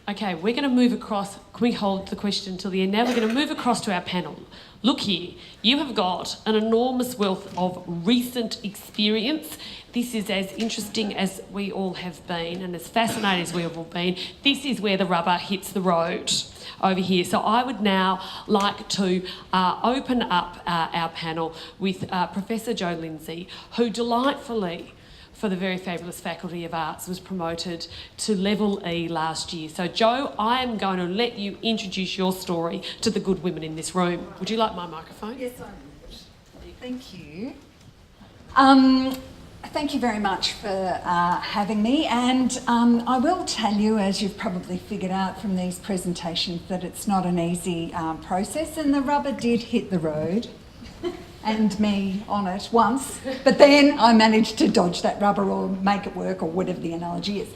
Okay, we're going to move across. Can we hold the question until the end now? We're going to move across to our panel. Look here, you have got an enormous wealth of recent experience. This is as interesting as we all have been and as fascinating as we have all been. This is where the rubber hits the road over here. So I would now like to open up our panel with Professor Jo Lindsay, who delightfully, for the very fabulous Faculty of Arts, was promoted to Level E last year. So Jo, I am going to let you introduce your story to the good women in this room. Would you like my microphone? Yes, I would. Thank you. Thank you very much for having me, and I will tell you, as you've probably figured out from these presentations, that it's not an easy process, and the rubber did hit the road and me on it once, but then I managed to dodge that rubber or make it work, or whatever the analogy is.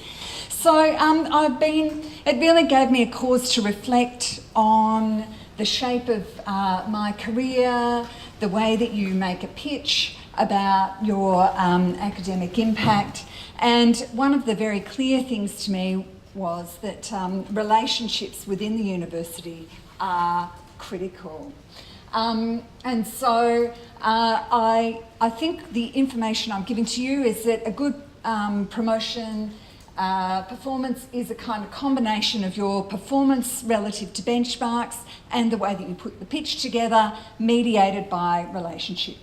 So it really gave me a cause to reflect on the shape of my career, the way that you make a pitch about your academic impact. And one of the very clear things to me was that relationships within the university are critical. And so I think the information I'm giving to you is that a good promotion performance is a kind of combination of your performance relative to benchmarks and the way that you put the pitch together, mediated by relationships.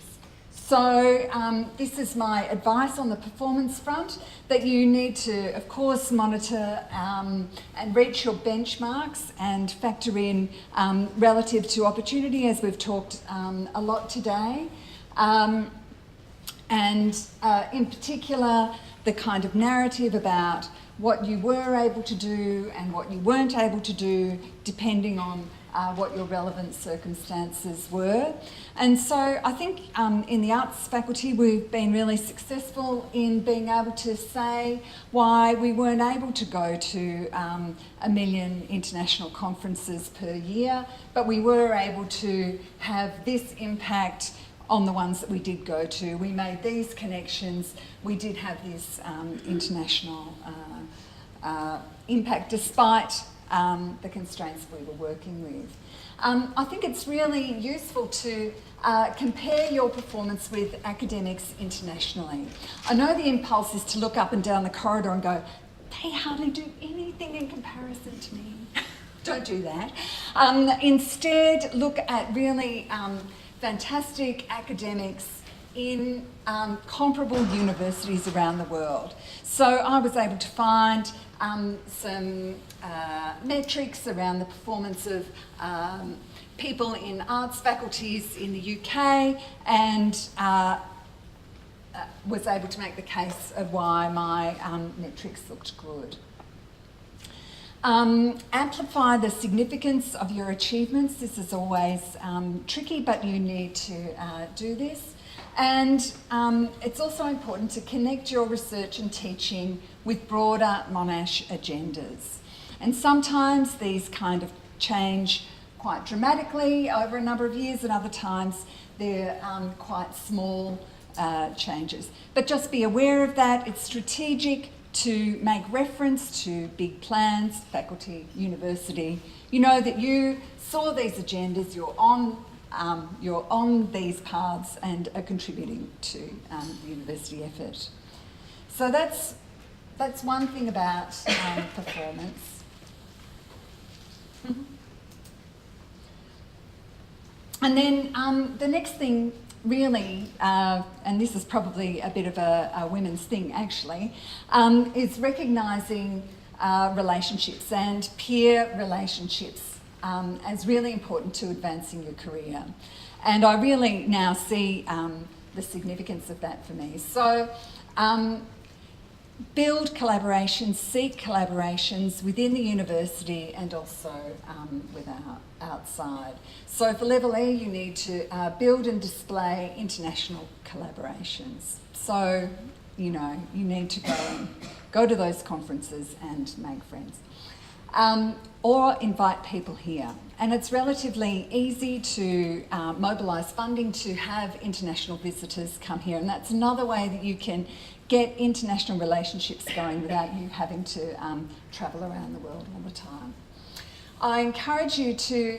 So this is my advice on the performance front, that you need to, of course, monitor and reach your benchmarks and factor in relative to opportunity, as we've talked a lot today. And in particular, the kind of narrative about what you were able to do and what you weren't able to do, depending on what your relevant circumstances were. And so I think in the arts faculty we've been really successful in being able to say why we weren't able to go to 1 million international conferences per year, but we were able to have this impact on the ones that we did go to. We made these connections, we did have this international impact despite the constraints we were working with. I think it's really useful to compare your performance with academics internationally. I know the impulse is to look up and down the corridor and go, they hardly do anything in comparison to me. Don't do that. Instead, look at really fantastic academics in comparable universities around the world. So I was able to find some metrics around the performance of people in arts faculties in the UK, and was able to make the case of why my metrics looked good. Amplify the significance of your achievements. This is always tricky, but you need to do this. And it's also important to connect your research and teaching with broader Monash agendas. And sometimes these kind of change quite dramatically over a number of years, and other times they're quite small changes. But just be aware of that. It's strategic to make reference to big plans, faculty, university. You know that you saw these agendas, you're on these paths and are contributing to the university effort. So that's one thing about performance. And then the next thing really, and this is probably a bit of a women's thing actually, is recognising relationships and peer relationships as really important to advancing your career. And I really now see the significance of that for me. So build collaborations, seek collaborations within the university and also outside. So for Level E, you need to build and display international collaborations. So, you know, you need to go to those conferences and make friends. Or invite people here. And it's relatively easy to mobilise funding to have international visitors come here. And that's another way that you can get international relationships going without you having to travel around the world all the time. I encourage you to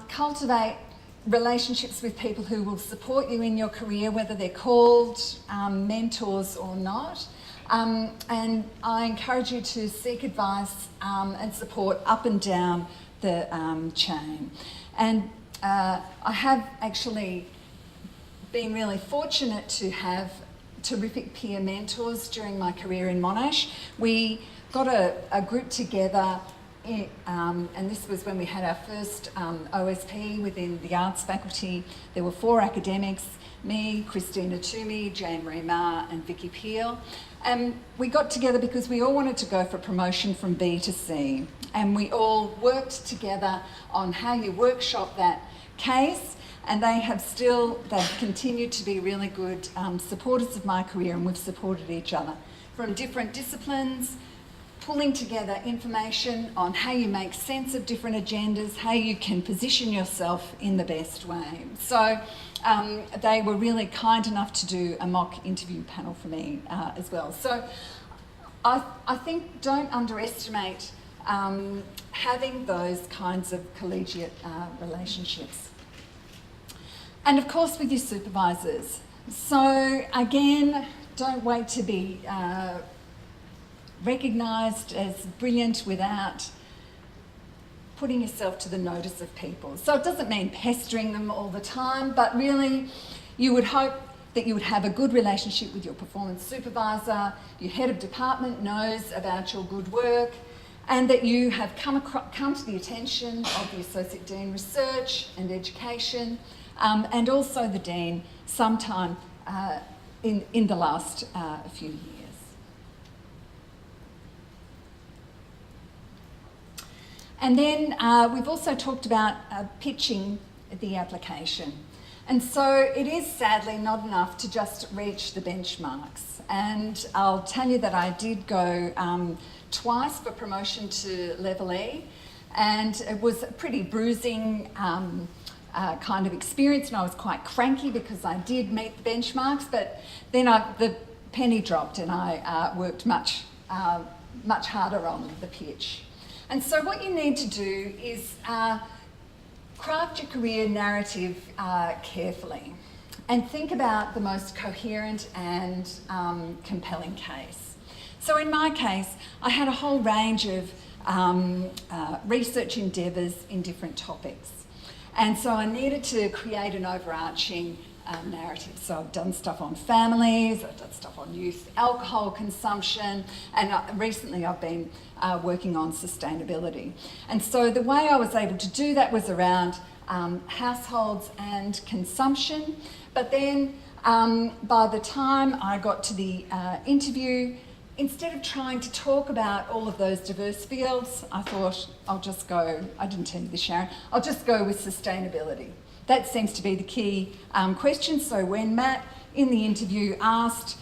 cultivate relationships with people who will support you in your career, whether they're called mentors or not. And I encourage you to seek advice and support up and down the chain. And I have actually been really fortunate to have terrific peer mentors during my career in Monash. We got a group together, and this was when we had our first OSP within the arts faculty. There were 4 academics, me, Christina Toomey, Jane Marie Marr and Vicky Peel. And we got together because we all wanted to go for promotion from B to C. And we all worked together on how you workshop that case. And they've continued to be really good supporters of my career, and we've supported each other from different disciplines, pulling together information on how you make sense of different agendas, how you can position yourself in the best way. So they were really kind enough to do a mock interview panel for me as well. So I think don't underestimate having those kinds of collegiate relationships. And of course with your supervisors. So again, don't wait to be recognised as brilliant without putting yourself to the notice of people. So it doesn't mean pestering them all the time, but really you would hope that you would have a good relationship with your performance supervisor, your head of department knows about your good work, and that you have come to the attention of the Associate Dean Research and Education, and also the Dean sometime in the last few years. And then we've also talked about pitching the application. And so it is sadly not enough to just reach the benchmarks. And I'll tell you that I did go twice for promotion to Level E, and it was a pretty bruising kind of experience, and I was quite cranky because I did meet the benchmarks, but then the penny dropped and I worked much harder on the pitch. And so what you need to do is craft your career narrative carefully and think about the most coherent and compelling case. So in my case, I had a whole range of research endeavours in different topics. And so I needed to create an overarching narrative. So I've done stuff on families, I've done stuff on youth alcohol consumption, and recently I've been working on sustainability. And so the way I was able to do that was around households and consumption. But then by the time I got to the interview, instead of trying to talk about all of those diverse fields, I thought I didn't tell you this, Sharon, I'll just go with sustainability. That seems to be the key question. So when Matt in the interview asked,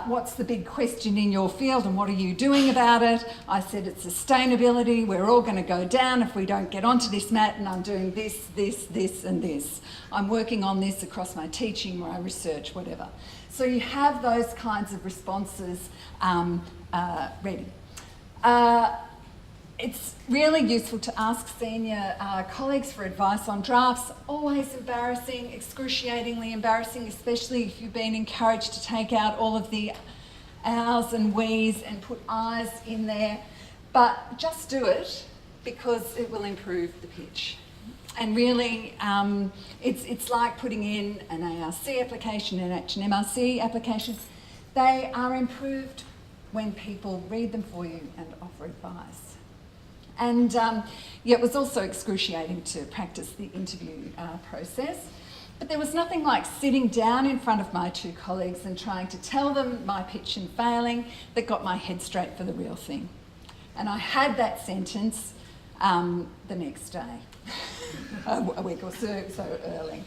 what's the big question in your field and what are you doing about it? I said it's sustainability. We're all going to go down if we don't get onto this, Matt, and I'm doing this, this, this and this. I'm working on this across my teaching, my research, whatever. So you have those kinds of responses ready. It's really useful to ask senior colleagues for advice on drafts. Always embarrassing, excruciatingly embarrassing, especially if you've been encouraged to take out all of the ours and we's and put I's in there. But just do it because it will improve the pitch. And really, it's like putting in an ARC application and an MRC application. They are improved when people read them for you and offer advice. And it was also excruciating to practice the interview process. But there was nothing like sitting down in front of my 2 colleagues and trying to tell them my pitch and failing that got my head straight for the real thing. And I had that sentence the next day, a week or so early.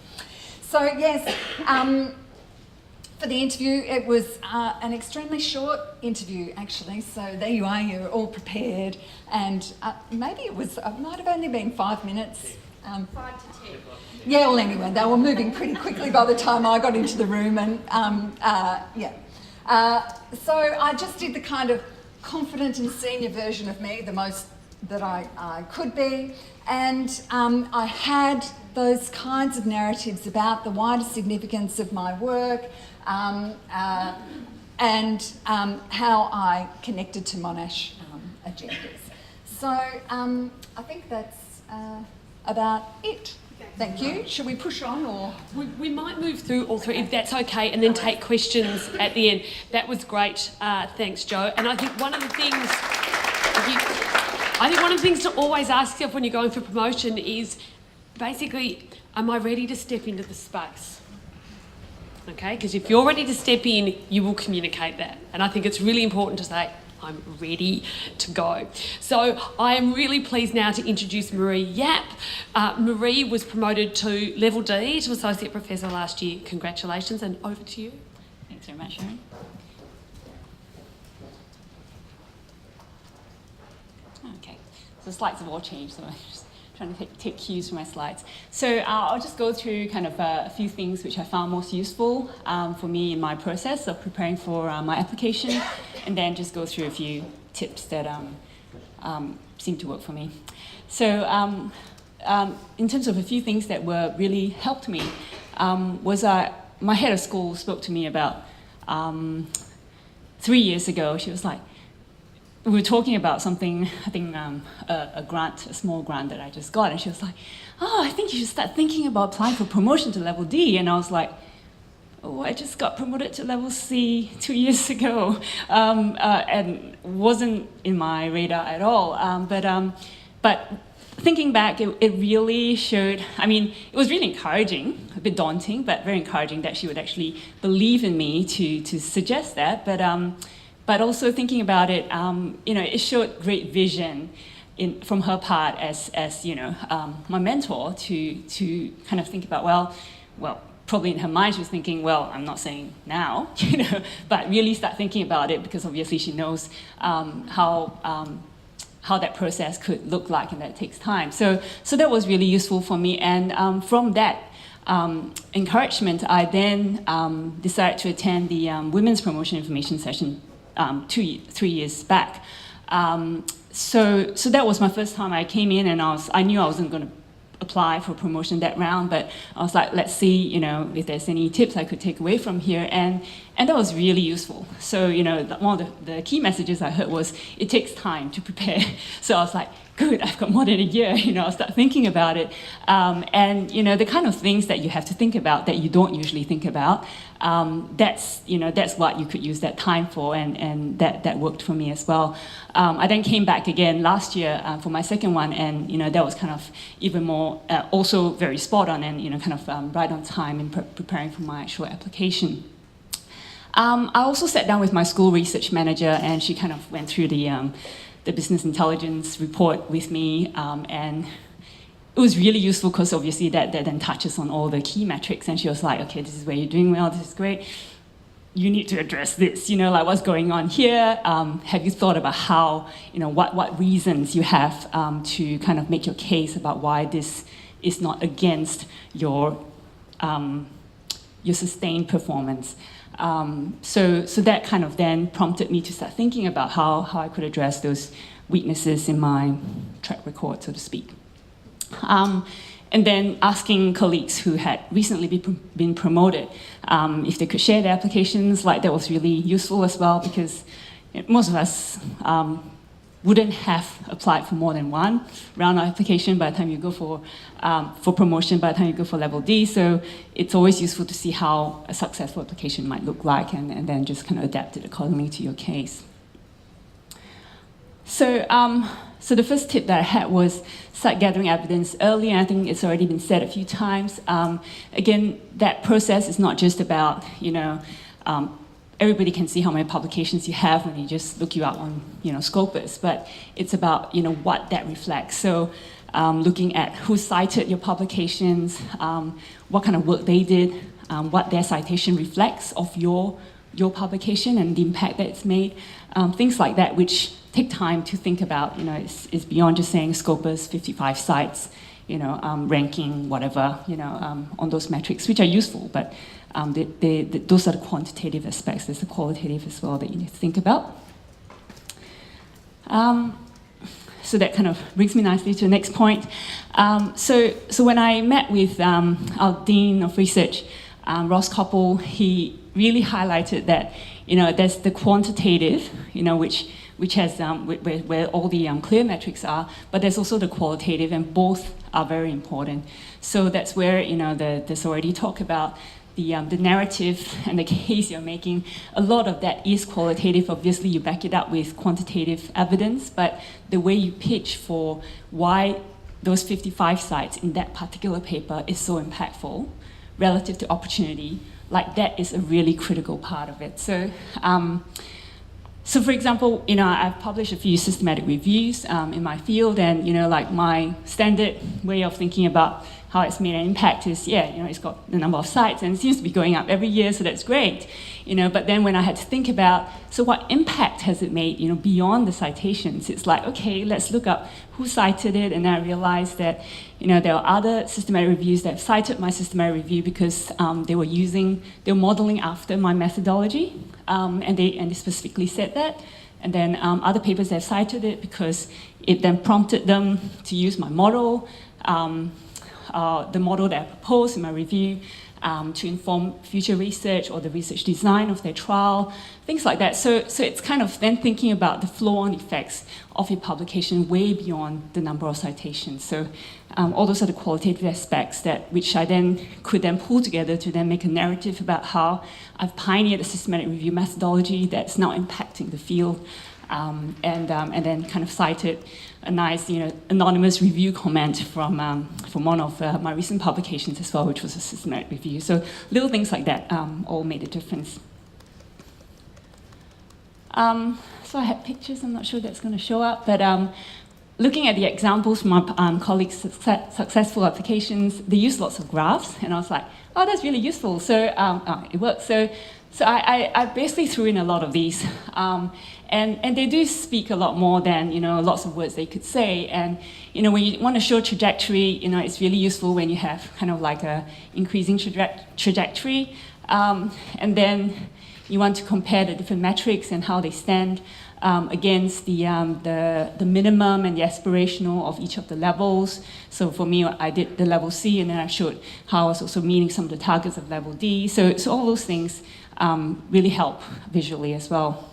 So yes, for the interview, it was an extremely short interview, actually. So there you are, you're all prepared, and maybe it might have only been 5 minutes. 5 to 10. Yeah, well, anyway, they were moving pretty quickly by the time I got into the room, and So I just did the kind of confident and senior version of me, the most that I could be, and I had those kinds of narratives about the wider significance of my work and how I connected to Monash agendas. So I think that's about it. Thank you. Should we push on or...? We might move through all three, if that's okay, and then take questions at the end. That was great. Thanks, Jo. And I think one of the things to always ask yourself when you're going through promotion is basically, am I ready to step into the space? Okay, because if you're ready to step in, you will communicate that. And I think it's really important to say, I'm ready to go. So I am really pleased now to introduce Marie Yap. Marie was promoted to Level D to Associate Professor last year. Congratulations, and over to you. Thanks very much, Sharon. Okay, so the slides have all changed, so I'm just trying to take cues from my slides. So I'll just go through kind of a few things which I found most useful for me in my process of preparing for my application, and then just go through a few tips that seem to work for me. So in terms of a few things that were really helped me, was my head of school spoke to me about 3 years ago. She was like, we were talking about something, I think a small grant that I just got, and she was like, oh, I think you should start thinking about applying for promotion to Level D. And I was like, oh, I just got promoted to Level C 2 years ago, and wasn't in my radar at all. But thinking back, it really showed, I mean, it was really encouraging, a bit daunting, but very encouraging that she would actually believe in me to suggest that. But also thinking about it, it showed great vision from her part as my mentor to kind of think about, well, probably in her mind she was thinking, well, I'm not saying now, but really start thinking about it, because obviously she knows how that process could look like, and that takes time. So that was really useful for me, and from that encouragement, I then decided to attend the Women's Promotion Information Session 3 years back. So that was my first time I came in, and I knew I wasn't going to apply for promotion that round, but I was like, let's see, if there's any tips I could take away from here, and that was really useful. So, one of the key messages I heard was, it takes time to prepare. So I was like, good, I've got more than a year, I'll start thinking about it. And, the kind of things that you have to think about that you don't usually think about, that's what you could use that time for, and that worked for me as well. I then came back again last year for my second one, and, that was kind of even more, also very spot on, and, kind of right on time in preparing for my actual application. I also sat down with my school research manager, and she kind of went through the business intelligence report with me, and it was really useful because obviously that then touches on all the key metrics, and she was like, okay, this is where you're doing well, this is great, you need to address this, like what's going on here, have you thought about how, what reasons you have to kind of make your case about why this is not against your sustained performance. So that kind of then prompted me to start thinking about how I could address those weaknesses in my track record, so to speak. And then asking colleagues who had recently been promoted if they could share their applications, that was really useful as well, because most of us wouldn't have applied for more than one round of application by the time you go for promotion, by the time you go for Level D. So it's always useful to see how a successful application might look like, and then just kind of adapt it accordingly to your case. So the first tip that I had was start gathering evidence early, and I think it's already been said a few times. Again, that process is not just about, everybody can see how many publications you have when you just look you up on, Scopus, but it's about, what that reflects. So looking at who cited your publications, what kind of work they did, what their citation reflects of your publication and the impact that it's made, things like that, which take time to think about. It's beyond just saying Scopus, 55 sites. ranking, whatever, on those metrics, which are useful, but those are the quantitative aspects. There's the qualitative as well that you need to think about. So that kind of brings me nicely to the next point. So when I met with our Dean of Research, Ross Koppel, he really highlighted that, there's the quantitative, which has where all the clear metrics are, but there's also the qualitative, and both are very important. So that's where there's already talk about the narrative and the case you're making. A lot of that is qualitative. Obviously, you back it up with quantitative evidence, but the way you pitch for why those 55 sites in that particular paper is so impactful relative to opportunity, like that is a really critical part of it. So for example, I've published a few systematic reviews in my field, and like my standard way of thinking about how it's made an impact is, it's got the number of sites, and it seems to be going up every year, so that's great. But then when I had to think about, so what impact has it made, beyond the citations? It's like, okay, let's look up who cited it, and then I realized that, there are other systematic reviews that have cited my systematic review because they were modeling after my methodology, and they specifically said that. And then other papers that have cited it because it then prompted them to use my model, the model that I proposed in my review, to inform future research or the research design of their trial, things like that. So it's kind of then thinking about the flow-on effects of your publication way beyond the number of citations. So all those are the qualitative aspects which I then could pull together to then make a narrative about how I've pioneered a systematic review methodology that's now impacting the field, and then kind of cited a nice, anonymous review comment from one of my recent publications as well, which was a systematic review. So little things like that all made a difference. So I had pictures. I'm not sure that's going to show up, but looking at the examples from my colleagues' successful applications, they use lots of graphs, and I was like, oh, that's really useful. So it works. So I basically threw in a lot of these. And they do speak a lot more than, lots of words they could say. And, when you want to show trajectory, it's really useful when you have kind of like a increasing trajectory. And then you want to compare the different metrics and how they stand against the minimum and the aspirational of each of the levels. So for me, I did the level C, and then I showed how I was also meeting some of the targets of level D. So all those things really help visually as well.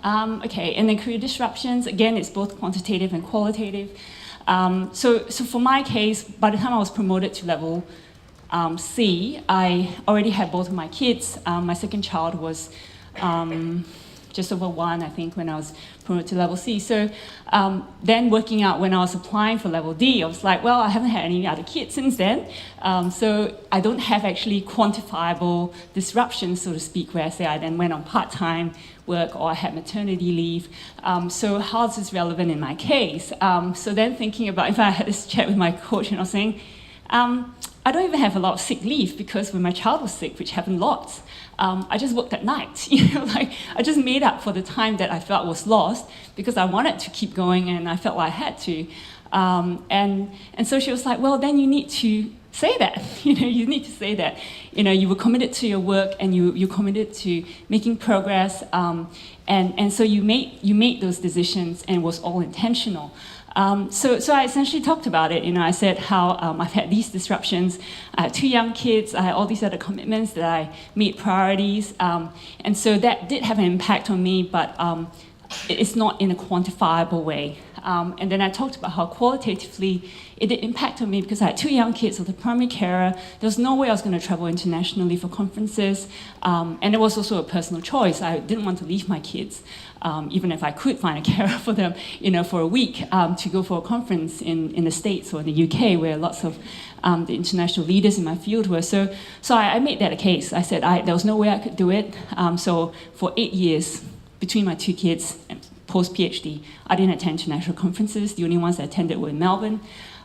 Okay, and then career disruptions, again, it's both quantitative and qualitative. So for my case, by the time I was promoted to level C, I already had both of my kids. My second child was just over 1, I think, when I was promoted to level C. So then working out when I was applying for level D, I was like, well, I haven't had any other kids since then. So I don't have actually quantifiable disruptions, so to speak, where I say I then went on part-time work or I had maternity leave. So how is this relevant in my case? So then thinking about, if I had this chat with my coach, and I was saying, I don't even have a lot of sick leave because when my child was sick, which happened lots, I just worked at night. I just made up for the time that I felt was lost because I wanted to keep going and I felt like I had to. And so she was like, well, then you need to say that. You need to say that. You were committed to your work and you committed to making progress. And so you made those decisions and it was all intentional. So I essentially talked about it. I said how I've had these disruptions. I had 2 young kids. I had all these other commitments that I made priorities. And so that did have an impact on me, but it's not in a quantifiable way. And then I talked about how qualitatively it did impact on me because I had 2 young kids with a primary carer. There was no way I was going to travel internationally for conferences. And it was also a personal choice. I didn't want to leave my kids, even if I could find a carer for them, for a week to go for a conference in the States or in the UK, where lots of the international leaders in my field were. So I made that a case. I said there was no way I could do it. So for 8 years, between my 2 kids and post-PhD, I didn't attend international conferences. The only ones I attended were in Melbourne.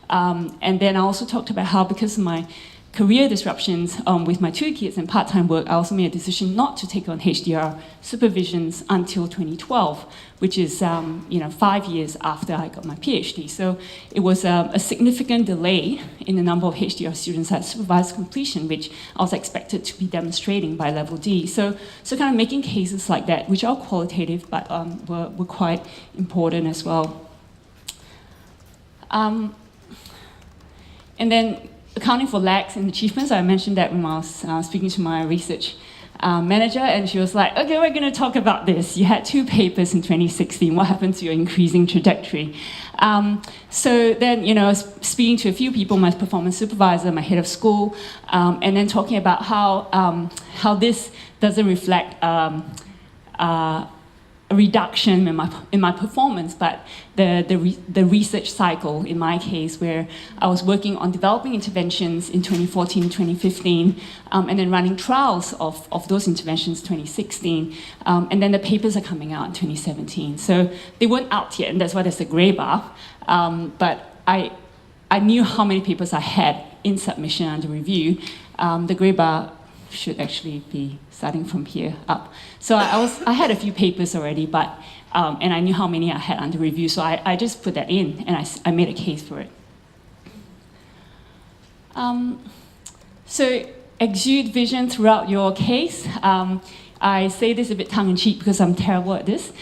And then I also talked about how, because of my career disruptions with my 2 kids and part-time work, I also made a decision not to take on HDR supervisions until 2012, which is 5 years after I got my PhD. So it was a significant delay in the number of HDR students at supervised completion, which I was expected to be demonstrating by level D. So kind of making cases like that, which are qualitative, but were quite important as well. And then accounting for lags in achievements, I mentioned that when I was speaking to my research manager, and she was like, okay, we're going to talk about this. You had 2 papers in 2016. What happened to your increasing trajectory? So then, speaking to a few people, my performance supervisor, my head of school, and then talking about how this doesn't reflect a reduction in my performance, but the research cycle in my case, where I was working on developing interventions in 2014, 2015, and then running trials of those interventions 2016, and then the papers are coming out in 2017. So they weren't out yet, and that's why there's a grey bar. But I knew how many papers I had in submission under review. The grey bar should actually be starting from here up. So I had a few papers already, but and I knew how many I had under review, so I just put that in and I made a case for it. So exude vision throughout your case. I say this a bit tongue-in-cheek because I'm terrible at this.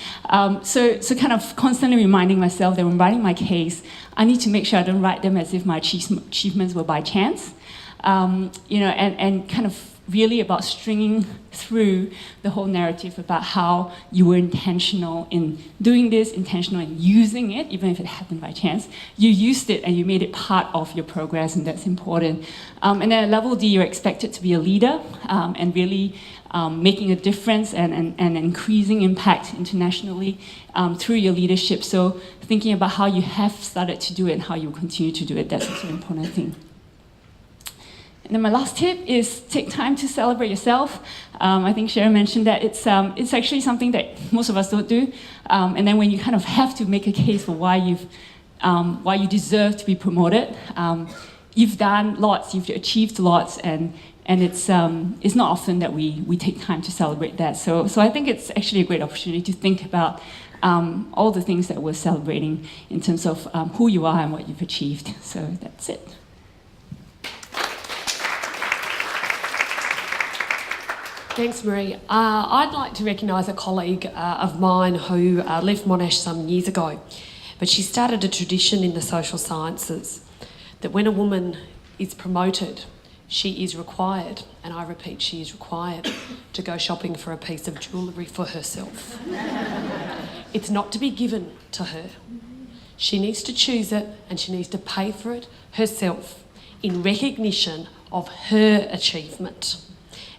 So kind of constantly reminding myself that when writing my case, I need to make sure I don't write them as if my achievements were by chance. And kind of really about stringing through the whole narrative about how you were intentional in doing this, intentional in using it, even if it happened by chance. You used it and you made it part of your progress, and that's important. And then at level D, you're expected to be a leader and really making a difference and increasing impact internationally through your leadership. So thinking about how you have started to do it and how you will continue to do it, that's also an important thing. And then my last tip is take time to celebrate yourself. I think Sharon mentioned that it's actually something that most of us don't do. And then when you kind of have to make a case for why you deserve to be promoted, you've done lots, you've achieved lots, and it's not often that we take time to celebrate that. So I think it's actually a great opportunity to think about all the things that we're celebrating in terms of who you are and what you've achieved. So that's it. Thanks, Marie. I'd like to recognise a colleague of mine who left Monash some years ago, but she started a tradition in the social sciences that when a woman is promoted, she is required, and I repeat, she is required to go shopping for a piece of jewellery for herself. It's not to be given to her. She needs to choose it, and she needs to pay for it herself in recognition of her achievement.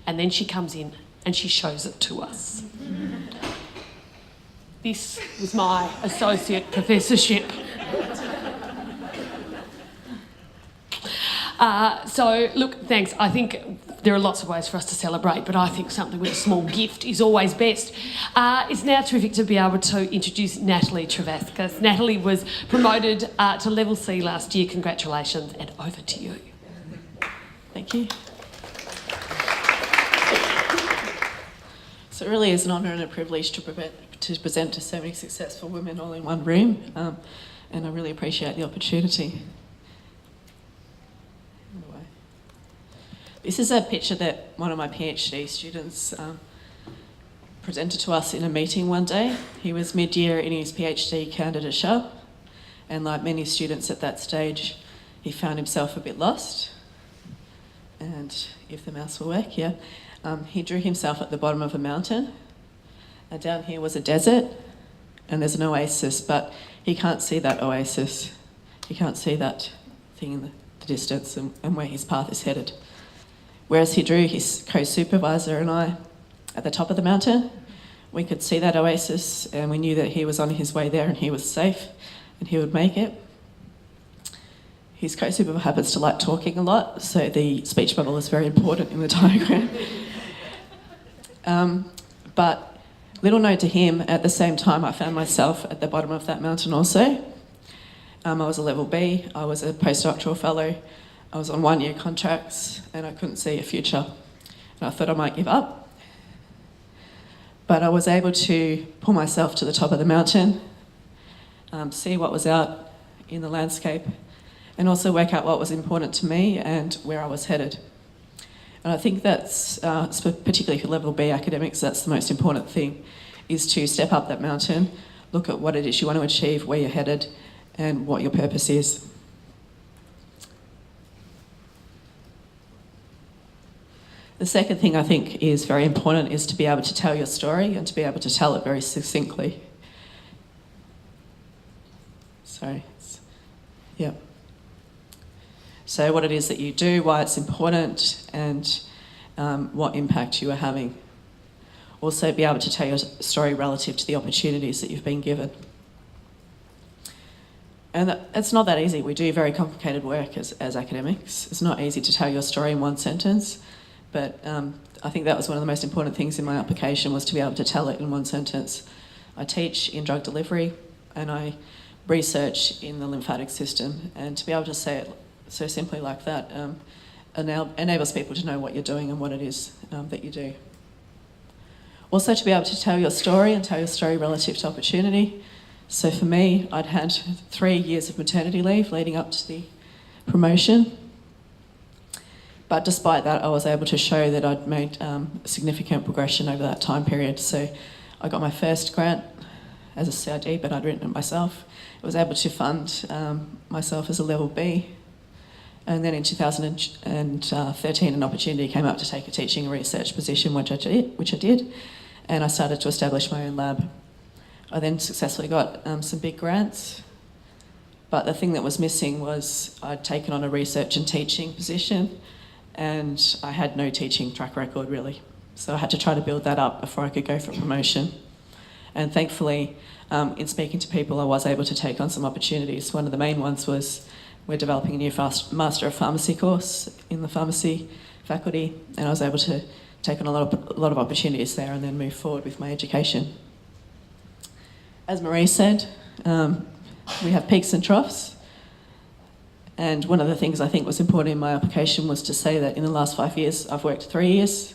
And then she comes in and she shows it to us. This was my associate professorship. So, look, thanks. I think there are lots of ways for us to celebrate, but I think something with a small gift is always best. It's now terrific to be able to introduce Natalie Travascus. Natalie was promoted to level C last year. Congratulations, and over to you. Thank you. So it really is an honour and a privilege to present to so many successful women all in one room, and I really appreciate the opportunity. Anyway. This is a picture that one of my PhD students presented to us in a meeting one day. He was mid-year in his PhD candidature, and like many students at that stage, he found himself a bit lost. And if the mouse will work, yeah. He drew himself at the bottom of a mountain, and down here was a desert, and there's an oasis, but he can't see that oasis. He can't see that thing in the distance and where his path is headed. Whereas he drew his co-supervisor and I at the top of the mountain, we could see that oasis, and we knew that he was on his way there and he was safe and he would make it. His co-supervisor happens to like talking a lot, so the speech bubble is very important in the diagram. But little known to him, at the same time I found myself at the bottom of that mountain also. I was a level B, I was a postdoctoral fellow, I was on 1-year contracts and I couldn't see a future. And I thought I might give up. But I was able to pull myself to the top of the mountain, see what was out in the landscape, and also work out what was important to me and where I was headed. And I think that's, particularly for level B academics, that's the most important thing, is to step up that mountain, look at what it is you want to achieve, where you're headed, and what your purpose is. The second thing I think is very important is to be able to tell your story and to be able to tell it very succinctly. Sorry. Yeah. So what it is that you do, why it's important, and what impact you are having. Also be able to tell your story relative to the opportunities that you've been given. And it's not that easy. We do very complicated work as academics. It's not easy to tell your story in one sentence. But I think that was one of the most important things in my application, was to be able to tell it in one sentence. I teach in drug delivery and I research in the lymphatic system, and to be able to say it so simply like that enables people to know what you're doing and what it is that you do. Also to be able to tell your story and tell your story relative to opportunity. So for me, I'd had 3 years of maternity leave leading up to the promotion. But despite that, I was able to show that I'd made significant progression over that time period. So I got my first grant as a CID, but I'd written it myself. I was able to fund myself as a level B. And then in 2013, an opportunity came up to take a teaching and research position, which I did. And I started to establish my own lab. I then successfully got some big grants. But the thing that was missing was I'd taken on a research and teaching position, and I had no teaching track record really. So I had to try to build that up before I could go for promotion. And thankfully, in speaking to people, I was able to take on some opportunities. One of the main ones was we're developing a new Master of Pharmacy course in the pharmacy faculty, and I was able to take on a lot of opportunities there and then move forward with my education. As Marie said, we have peaks and troughs. And one of the things I think was important in my application was to say that in the last 5 years, I've worked 3 years.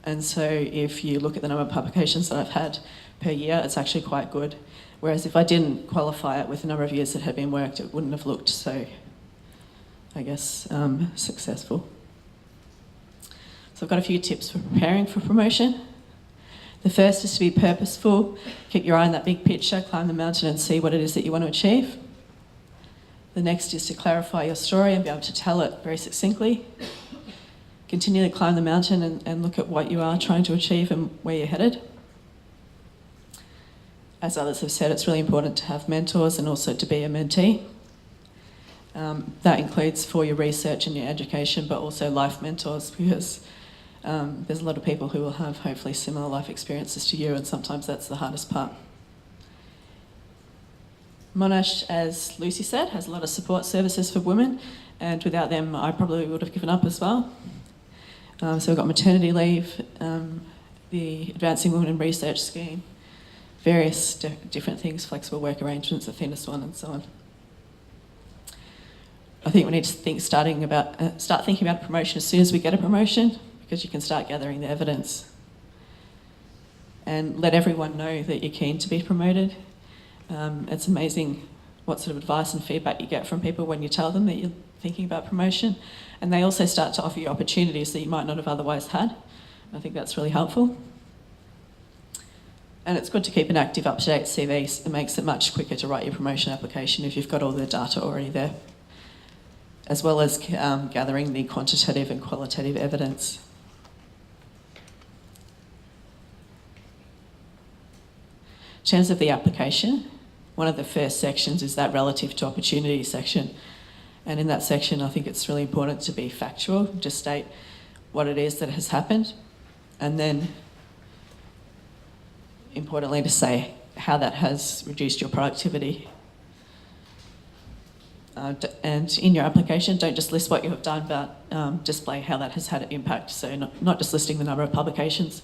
And so if you look at the number of publications that I've had per year, it's actually quite good. Whereas if I didn't qualify it with the number of years that had been worked, it wouldn't have looked so, I guess, successful. So I've got a few tips for preparing for promotion. The first is to be purposeful, keep your eye on that big picture, climb the mountain and see what it is that you want to achieve. The next is to clarify your story and be able to tell it very succinctly. Continually climb the mountain and look at what you are trying to achieve and where you're headed. As others have said, it's really important to have mentors and also to be a mentee. That includes for your research and your education, but also life mentors, because there's a lot of people who will have hopefully similar life experiences to you, and sometimes that's the hardest part. Monash, as Lucy said, has a lot of support services for women, and without them I probably would have given up as well. So we've got maternity leave, the Advancing Women in Research scheme, various different things, flexible work arrangements, the thinnest one, and so on. I think we need to start thinking about promotion as soon as we get a promotion, because you can start gathering the evidence. And let everyone know that you're keen to be promoted. It's amazing what sort of advice and feedback you get from people when you tell them that you're thinking about promotion. And they also start to offer you opportunities that you might not have otherwise had. I think that's really helpful. And it's good to keep an active, up-to-date CV. It makes it much quicker to write your promotion application if you've got all the data already there, as well as gathering the quantitative and qualitative evidence. In terms of the application, one of the first sections is that relative to opportunity section. And in that section, I think it's really important to be factual, just state what it is that has happened, and then importantly to say how that has reduced your productivity. And in your application, don't just list what you have done, but display how that has had an impact. So not just listing the number of publications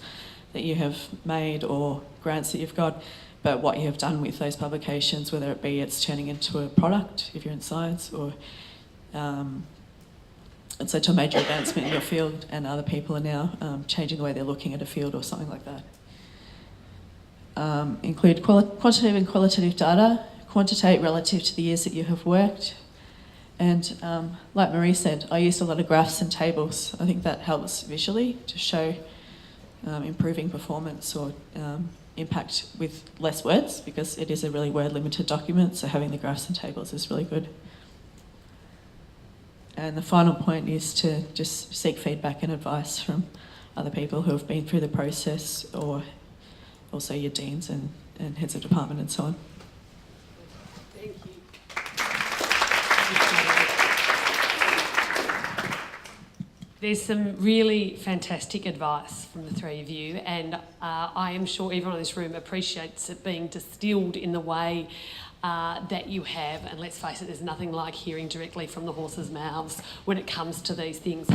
that you have made or grants that you've got, but what you have done with those publications, whether it be it's turning into a product if you're in science, or it's led to a major advancement in your field, and other people are now changing the way they're looking at a field or something like that. Include quantitative and qualitative data, quantitate relative to the years that you have worked. And like Marie said, I used a lot of graphs and tables. I think that helps visually to show improving performance or impact with less words, because it is a really word-limited document, so having the graphs and tables is really good. And the final point is to just seek feedback and advice from other people who have been through the process, or also your deans and heads of department and so on. Thank you. There's some really fantastic advice from the three of you, and I am sure everyone in this room appreciates it being distilled in the way that you have. And let's face it, there's nothing like hearing directly from the horse's mouths when it comes to these things.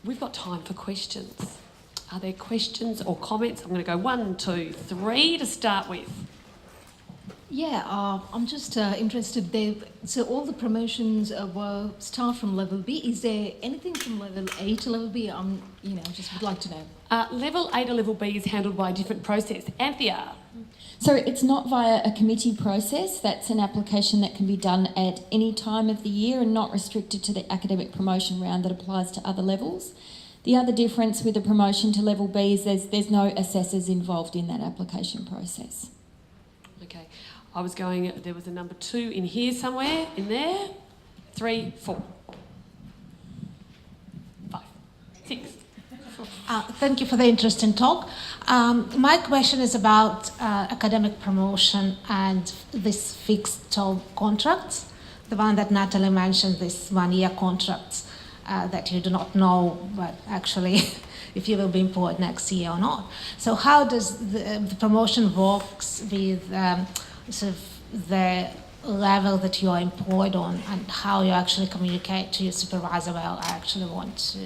We've got time for questions. Are there questions or comments? I'm going to go 1, 2, 3 to start with. Yeah, I'm just interested. So all the promotions were start from level B. Is there anything from level A to level B? Just would like to know. Level A to level B is handled by a different process. Anthea. So it's not via a committee process. That's an application that can be done at any time of the year and not restricted to the academic promotion round that applies to other levels. The other difference with the promotion to level B is there's no assessors involved in that application process. Okay. There was a number 2 in here somewhere, in there. 3, 4, 5, 6. Thank you for the interesting talk. My question is about academic promotion and this fixed term contracts, the one that Natalie mentioned, this 1-year contracts that you do not know, but actually if you will be employed next year or not. So how does the promotion works with sort of the level that you are employed on, and how you actually communicate to your supervisor, well, I actually want to...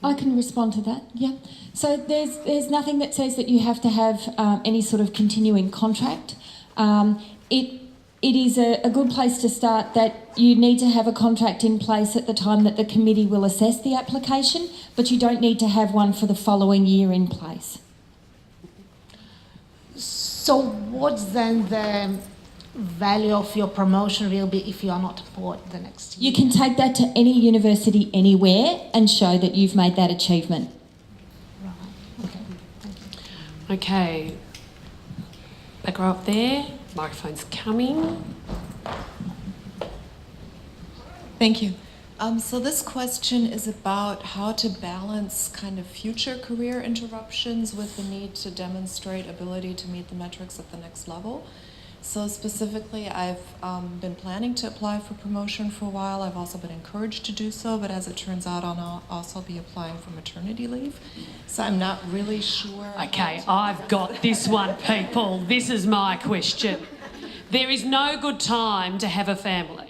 I can respond to that, yeah. So there's nothing that says that you have to have any sort of continuing contract. It is a good place to start that you need to have a contract in place at the time that the committee will assess the application, but you don't need to have one for the following year in place. So what's then the value of your promotion will be if you are not employed the next year? You can take that to any university anywhere and show that you've made that achievement. Right. Okay. Thank you. Okay. Back row up there. Microphone's coming. Thank you. So this question is about how to balance kind of future career interruptions with the need to demonstrate ability to meet the metrics at the next level. So specifically, I've been planning to apply for promotion for a while. I've also been encouraged to do so, but as it turns out, I'll also be applying for maternity leave. So I'm not really sure. Okay, I've got this one, people. This is my question. There is no good time to have a family.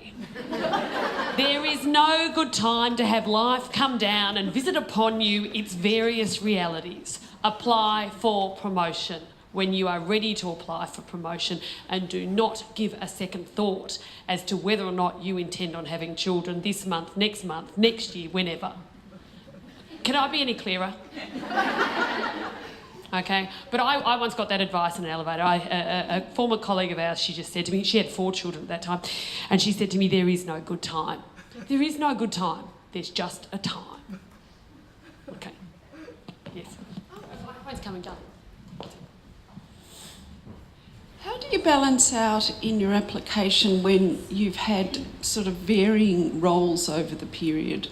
There is no good time to have life come down and visit upon you its various realities. Apply for promotion when you are ready to apply for promotion, and do not give a second thought as to whether or not you intend on having children this month, next year, whenever. Can I be any clearer? Okay, but I once got that advice in an elevator. A former colleague of ours, she just said to me, she had 4 children at that time, and she said to me, there is no good time. There is no good time. There's just a time. Okay. Yes. Microphone's coming, John. How do you balance out in your application when you've had sort of varying roles over the period?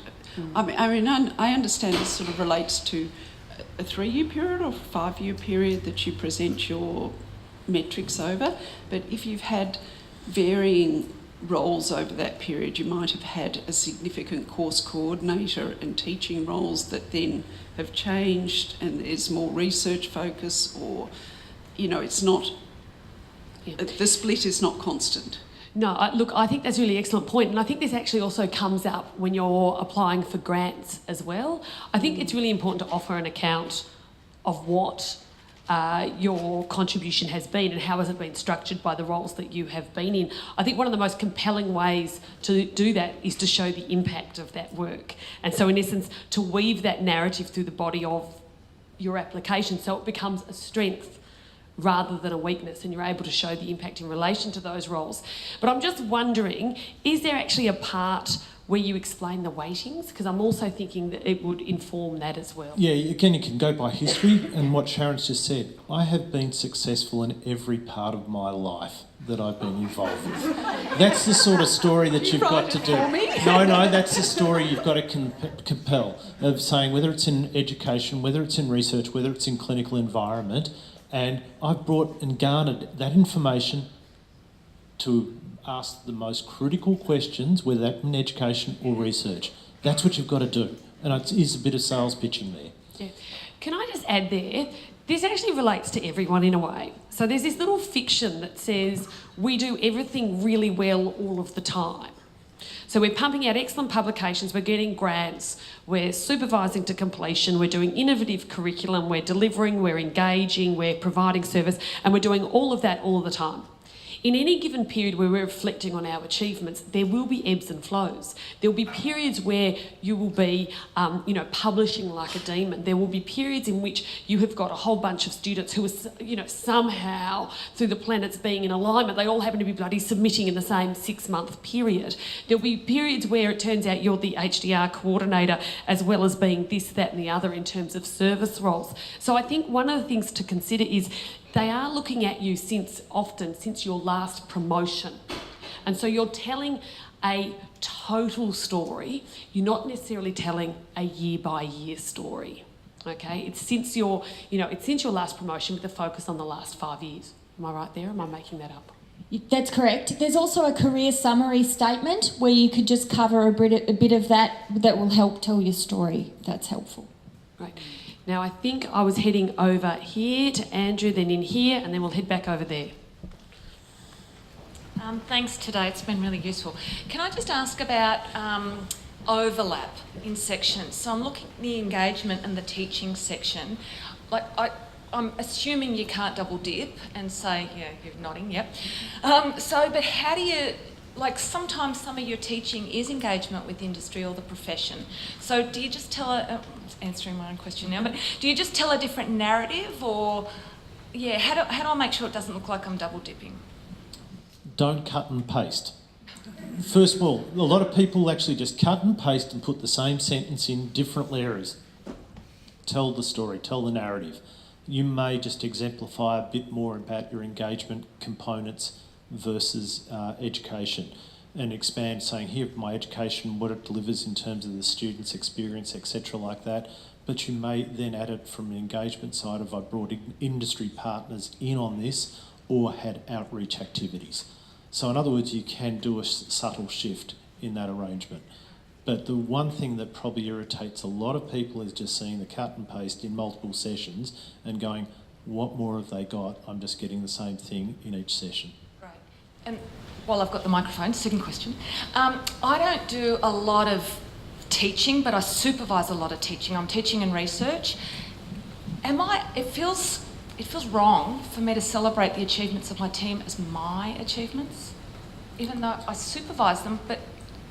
I understand this sort of relates to a 3-year period or 5-year period that you present your metrics over, but if you've had varying roles over that period, you might have had a significant course coordinator and teaching roles that then have changed and there's more research focus, or, it's not... Yeah. The split is not constant. No, look, I think that's a really excellent point, and I think this actually also comes up when you're applying for grants as well. I think it's really important to offer an account of what your contribution has been and how has it been structured by the roles that you have been in. I think one of the most compelling ways to do that is to show the impact of that work. And so in essence, to weave that narrative through the body of your application so it becomes a strength rather than a weakness, and you're able to show the impact in relation to those roles. But I'm just wondering, is there actually a part where you explain the weightings? Because I'm also thinking that it would inform that as well. Yeah, again, you can go by history and what Sharon's just said. I have been successful in every part of my life that I've been involved with. That's the sort of story that you've got to do. No, that's the story you've got to compel, of saying whether it's in education, whether it's in research, whether it's in clinical environment. And I've brought and garnered that information to ask the most critical questions, whether that's in education or research. That's what you've got to do. And it is a bit of sales pitching there. Yeah. Can I just add there, this actually relates to everyone in a way. So there's this little fiction that says we do everything really well all of the time. So we're pumping out excellent publications, we're getting grants, we're supervising to completion, we're doing innovative curriculum, we're delivering, we're engaging, we're providing service, and we're doing all of that all the time. In any given period where we're reflecting on our achievements, there will be ebbs and flows. There will be periods where you will be, publishing like a demon. There will be periods in which you have got a whole bunch of students who are, somehow through the planets being in alignment, they all happen to be bloody submitting in the same 6-month period. There'll be periods where it turns out you're the HDR coordinator as well as being this, that, and the other in terms of service roles. So I think one of the things to consider is they are looking at you since your last promotion. And so you're telling a total story. You're not necessarily telling a year-by-year story. Okay? It's since your last promotion with a focus on the last 5 years. Am I right there? Or am I making that up? That's correct. There's also a career summary statement where you could just cover a bit of that will help tell your story. That's helpful. Right. Now, I think I was heading over here to Andrew, then in here, and then we'll head back over there. Thanks today, it's been really useful. Can I just ask about overlap in sections? So I'm looking at the engagement and the teaching section. I'm assuming you can't double dip and say, yeah, you're nodding, yep. But how do you, sometimes some of your teaching is engagement with industry or the profession. So do you just tell answering my own question now, but do you just tell a different narrative, or, how do I make sure it doesn't look like I'm double dipping? Don't cut and paste. First of all, a lot of people actually just cut and paste and put the same sentence in different areas. Tell the story, tell the narrative. You may just exemplify a bit more about your engagement components versus education, and expand, saying here my education, what it delivers in terms of the student's experience, etc. like that. But you may then add it from the engagement side of I brought industry partners in on this or had outreach activities. So in other words, you can do a subtle shift in that arrangement. But the one thing that probably irritates a lot of people is just seeing the cut and paste in multiple sessions and going, what more have they got? I'm just getting the same thing in each session. Right. And while I've got the microphone, second question. I don't do a lot of teaching, but I supervise a lot of teaching. I'm teaching and research. It feels wrong for me to celebrate the achievements of my team as my achievements, even though I supervise them. But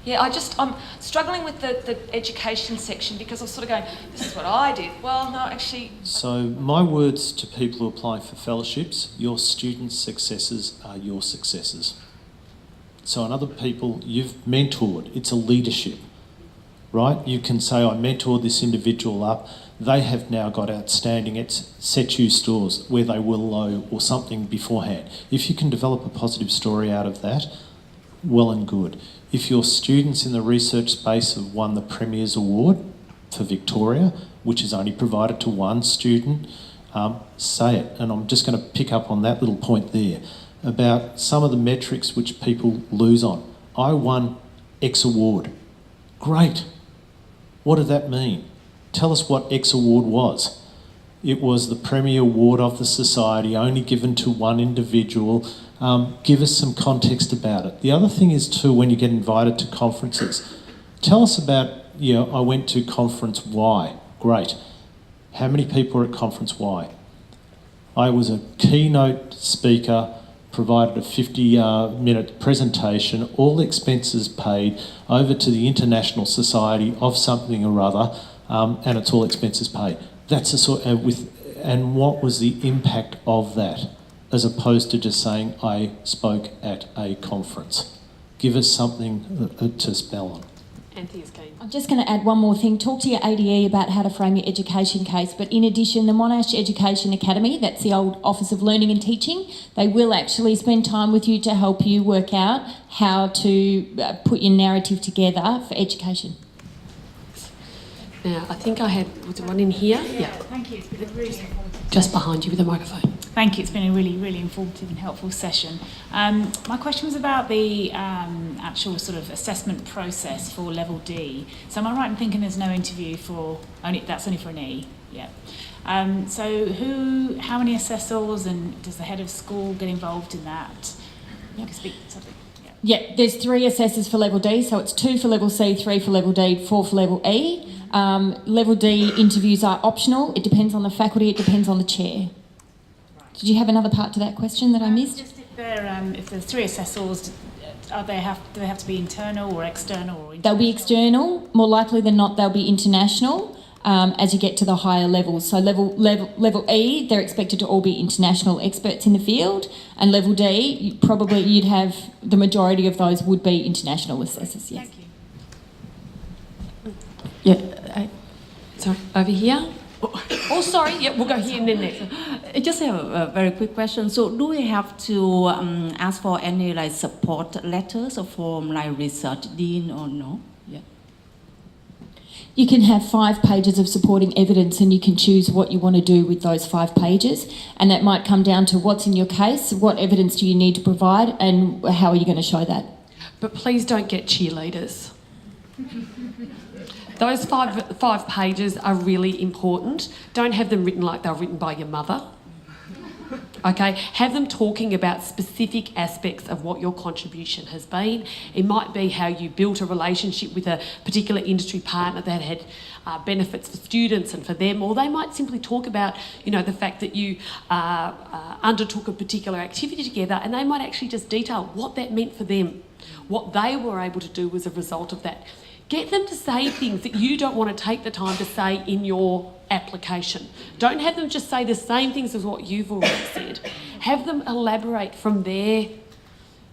I'm struggling with the education section because I'm sort of going, this is what I did. Well, no, actually. So my words to people who apply for fellowships, your students' successes are your successes. So in other people, you've mentored. It's a leadership, right? You can say, I mentored this individual up. They have now got outstanding set-you stores where they were low or something beforehand. If you can develop a positive story out of that, well and good. If your students in the research space have won the Premier's Award for Victoria, which is only provided to one student, say it. And I'm just going to pick up on that little point there about some of the metrics which people lose on. I won X award. Great. What did that mean? Tell us what X award was. It was the Premier Award of the Society, only given to one individual. Give us some context about it. The other thing is too, when you get invited to conferences, tell us about, I went to conference Y. Great. How many people are at conference Y? I was a keynote speaker, provided a 50-minute presentation, all expenses paid, over to the International Society of something or other, and it's all expenses paid. That's the sort and what was the impact of that, as opposed to just saying I spoke at a conference? Give us something to spell on. Anthony's keen. I'm just going to add one more thing. Talk to your ADE about how to frame your education case. But in addition, the Monash Education Academy, that's the old Office of Learning and Teaching, they will actually spend time with you to help you work out how to put your narrative together for education. Now, I think I had, was there one in here? Yeah. Thank you. It's been a really informative. Just behind you with a microphone. Thank you. It's been a really, really informative and helpful session. My question was about the actual sort of assessment process for level D. So am I right in thinking there's no interview for that's only for an E? Yeah. So how many assessors, and does the head of school get involved in that? You can speak to something. Yeah, there's 3 assessors for level D, so it's 2 for level C, 3 for level D, 4 for level E. Level D interviews are optional. It depends on the faculty, it depends on the chair. Did you have another part to that question that I missed? Just if there's 3 assessors, do they have to be internal or external? They'll be external. More likely than not, they'll be international as you get to the higher levels. So level E, they're expected to all be international experts in the field, and level D, you'd have the majority of those would be international assessors. Yes. Thank you. Yeah. Sorry, over here. Oh, sorry. Yeah, we'll go here and then next. I just have a very quick question. So, do we have to ask for any support letters or from research dean or no? Yeah. You can have 5 pages of supporting evidence, and you can choose what you want to do with those 5 pages. And that might come down to what's in your case, what evidence do you need to provide, and how are you going to show that. But please don't get cheerleaders. Those five pages are really important. Don't have them written like they're written by your mother. Okay, have them talking about specific aspects of what your contribution has been. It might be how you built a relationship with a particular industry partner that had benefits for students and for them, or they might simply talk about, the fact that you undertook a particular activity together, and they might actually just detail what that meant for them, what they were able to do as a result of that. Get them to say things that you don't want to take the time to say in your application. Don't have them just say the same things as what you've already said. Have them elaborate from their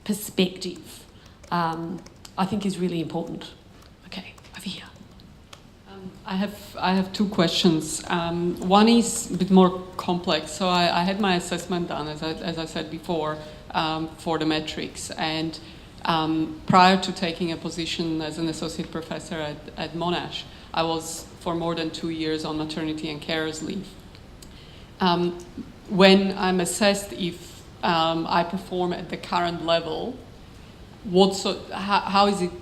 perspective. I think is really important. Okay, over here. I have 2 questions. One is a bit more complex. So I had my assessment done, as I said before, for the metrics, and prior to taking a position as an associate professor at Monash, I was for more than 2 years on maternity and carers leave. When I'm assessed if I perform at the current level, how is it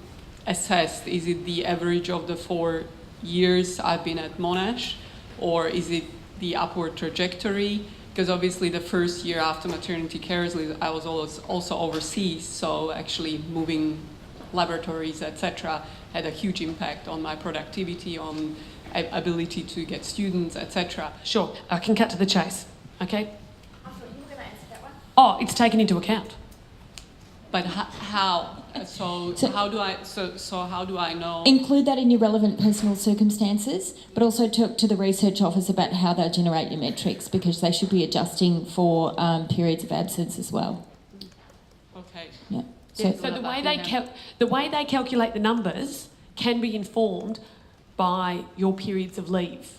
assessed? Is it the average of the 4 years I've been at Monash, or is it the upward trajectory? Because obviously the first year after maternity carers leave, I was also overseas, so actually moving laboratories, etc., had a huge impact on my productivity, on ability to get students, etc. Sure, I can cut to the chase. Okay. Oh, it's taken into account. But how? So how do I know? Include that in your relevant personal circumstances, but also talk to the research office about how they generate your metrics, because they should be adjusting for periods of absence as well. Okay. Yeah. So the way they calculate the numbers can be informed by your periods of leave.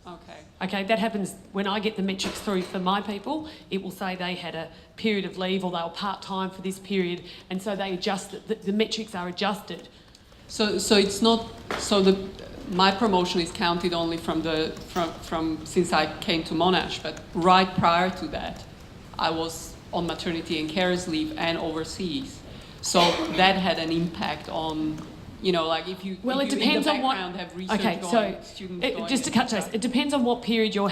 Okay. Okay, that happens when I get the metrics through for my people. It will say they had a period of leave or they were part-time for this period, and so they adjust, the metrics are adjusted. So it's not, my promotion is counted only from since I came to Monash, but right prior to that, I was on maternity and carers leave and overseas. So that had an impact on, if you, well, if it you depends in the on what. background have research Okay, going, so students going, just to cut chase, it depends on what period you're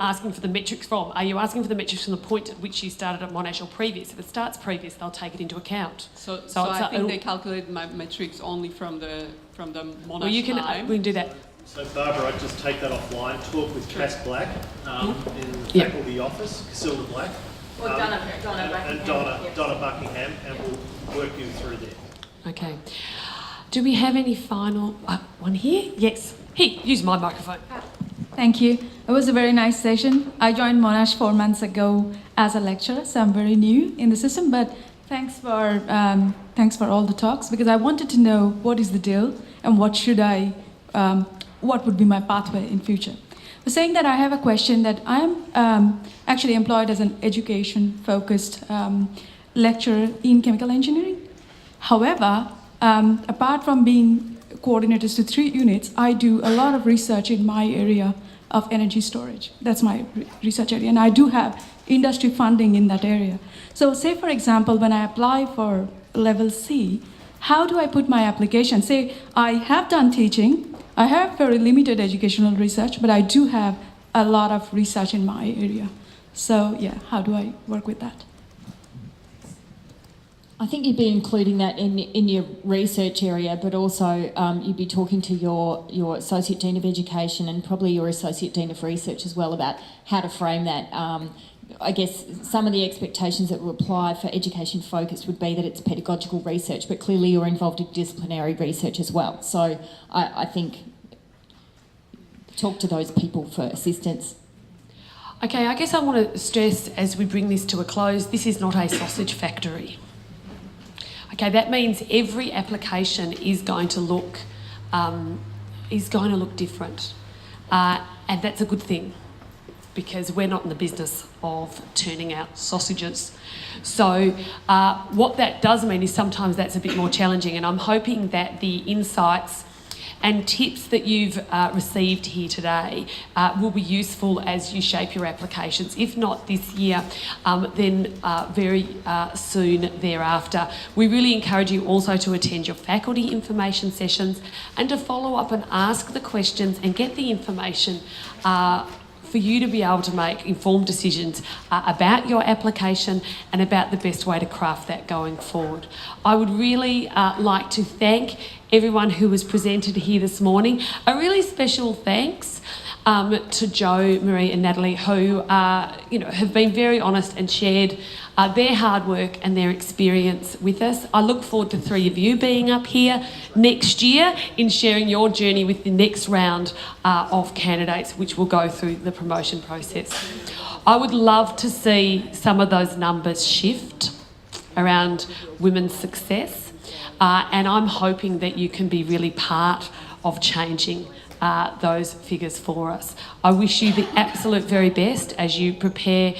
asking for the metrics from. Are you asking for the metrics from the point at which you started at Monash or previous? If it starts previous, they'll take it into account. So I think they calculated my metrics only from the Monash well, time. we can do that. So Barbara, I'd just take that offline, talk with Cass Black in the Yep. faculty office, Casilda Black. Well, Donna and Donna Buckingham, and we'll work you through there. Okay. Do we have any final one here? Yes. Here, use my microphone. Thank you. It was a very nice session. I joined Monash 4 months ago as a lecturer, so I'm very new in the system. But thanks for all the talks, because I wanted to know what is the deal and what would be my pathway in future. For saying that, I have a question that I am actually employed as an education-focused lecturer in chemical engineering. However, apart from being coordinators to 3 units, I do a lot of research in my area of energy storage. That's my research area, and I do have industry funding in that area. So say, for example, when I apply for level C, how do I put my application? Say, I have done teaching, I have very limited educational research, but I do have a lot of research in my area. So yeah, how do I work with that? I think you'd be including that in your research area, but also you'd be talking to your Associate Dean of Education and probably your Associate Dean of Research as well about how to frame that. I guess some of the expectations that will apply for education focused would be that it's pedagogical research, but clearly you're involved in disciplinary research as well. So I think talk to those people for assistance. Okay, I guess I want to stress as we bring this to a close, this is not a sausage factory. Okay, that means every application is going to look different, and that's a good thing, because we're not in the business of turning out sausages. So what that does mean is sometimes that's a bit more challenging, and I'm hoping that the insights and tips that you've received here today will be useful as you shape your applications. If not this year, then very soon thereafter. We really encourage you also to attend your faculty information sessions and to follow up and ask the questions and get the information for you to be able to make informed decisions about your application and about the best way to craft that going forward. I would really like to thank everyone who was presented here this morning. A really special thanks to Jo, Marie and Natalie, who have been very honest and shared their hard work and their experience with us. I look forward to 3 of you being up here next year in sharing your journey with the next round of candidates, which will go through the promotion process. I would love to see some of those numbers shift around women's success, and I'm hoping that you can be really part of changing those figures for us. I wish you the absolute very best as you prepare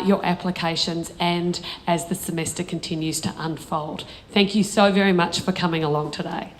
your applications and as the semester continues to unfold. Thank you so very much for coming along today.